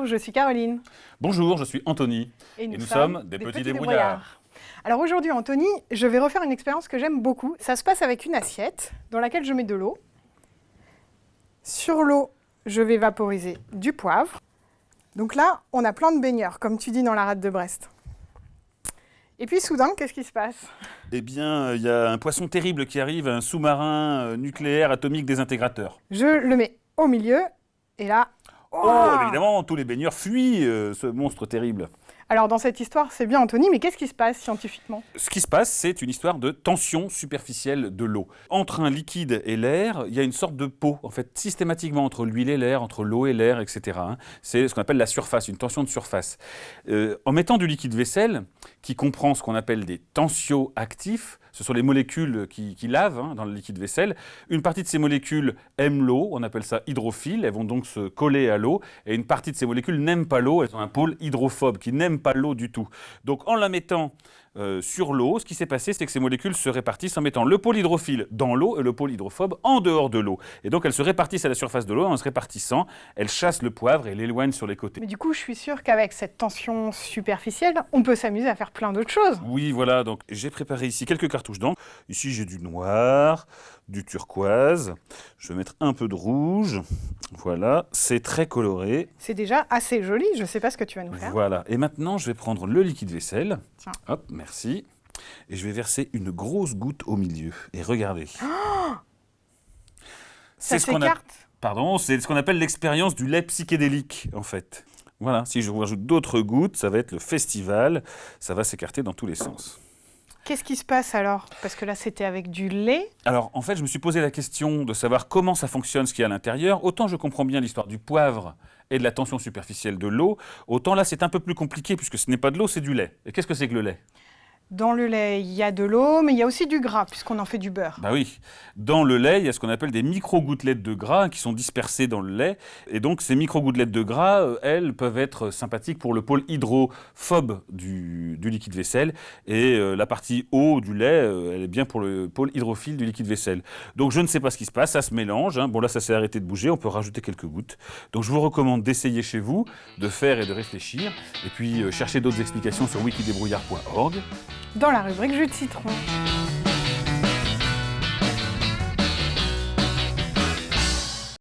je suis Caroline. Bonjour, je suis Anthony. Et nous sommes des petits débrouillards. Alors aujourd'hui, Anthony, je vais refaire une expérience que j'aime beaucoup. Ça se passe avec une assiette dans laquelle je mets de l'eau. Sur l'eau, je vais vaporiser du poivre. Donc là, on a plein de baigneurs, comme tu dis dans la rade de Brest. Et puis soudain, qu'est-ce qui se passe? Eh bien, il y a un poisson terrible qui arrive, un sous-marin nucléaire atomique désintégrateur. Je le mets au milieu, et là... Oh, évidemment, tous les baigneurs fuient ce monstre terrible. Alors dans cette histoire, c'est bien Anthony, mais qu'est-ce qui se passe scientifiquement? Ce qui se passe, c'est une histoire de tension superficielle de l'eau. Entre un liquide et l'air, il y a une sorte de pot, en fait, systématiquement entre l'huile et l'air, entre l'eau et l'air, etc. C'est ce qu'on appelle la surface, une tension de surface. En mettant du liquide vaisselle, qui comprend ce qu'on appelle des tensioactifs, ce sont les molécules qui lavent dans le liquide vaisselle. Une partie de ces molécules aiment l'eau, on appelle ça hydrophile, elles vont donc se coller à l'eau. Et une partie de ces molécules n'aiment pas l'eau, elles ont un pôle hydrophobe qui n'aime pas l'eau du tout. Donc en la mettant sur l'eau, ce qui s'est passé, c'est que ces molécules se répartissent en mettant le pôle hydrophile dans l'eau et le pôle hydrophobe en dehors de l'eau. Et donc elles se répartissent à la surface de l'eau, en se répartissant, elles chassent le poivre et l'éloignent sur les côtés. Mais du coup, je suis sûre qu'avec cette tension superficielle, on peut s'amuser à faire plein d'autres choses. Oui, voilà, donc j'ai préparé ici quelques cartouches d'encre. Ici, j'ai du noir, du turquoise. Je vais mettre un peu de rouge. Voilà, c'est très coloré. C'est déjà assez joli, je ne sais pas ce que tu vas nous faire. Voilà, et maintenant, je vais prendre le liquide vaisselle. Tiens. Hop, merci. Et je vais verser une grosse goutte au milieu. Et regardez. Oh, ça c'est ce qu'on s'écarte. Pardon, c'est ce qu'on appelle l'expérience du lait psychédélique, en fait. Voilà, si je vous rajoute d'autres gouttes, ça va être le festival. Ça va s'écarter dans tous les sens. Qu'est-ce qui se passe alors? Parce que là, c'était avec du lait. Alors, en fait, je me suis posé la question de savoir comment ça fonctionne, ce qu'il y a à l'intérieur. Autant je comprends bien l'histoire du poivre et de la tension superficielle de l'eau, autant là, c'est un peu plus compliqué, puisque ce n'est pas de l'eau, c'est du lait. Et qu'est-ce que c'est que le lait? Dans le lait, il y a de l'eau, mais il y a aussi du gras, puisqu'on en fait du beurre. Bah oui. Dans le lait, il y a ce qu'on appelle des micro-gouttelettes de gras qui sont dispersées dans le lait. Et donc, ces micro-gouttelettes de gras, elles, peuvent être sympathiques pour le pôle hydrophobe du liquide vaisselle. Et la partie eau du lait, elle est bien pour le pôle hydrophile du liquide vaisselle. Donc, je ne sais pas ce qui se passe, ça se mélange. Bon, là, ça s'est arrêté de bouger, on peut rajouter quelques gouttes. Donc, je vous recommande d'essayer chez vous, de faire et de réfléchir. Et puis, chercher d'autres explications sur wikidébrouillard.org. Dans la rubrique jus de citron.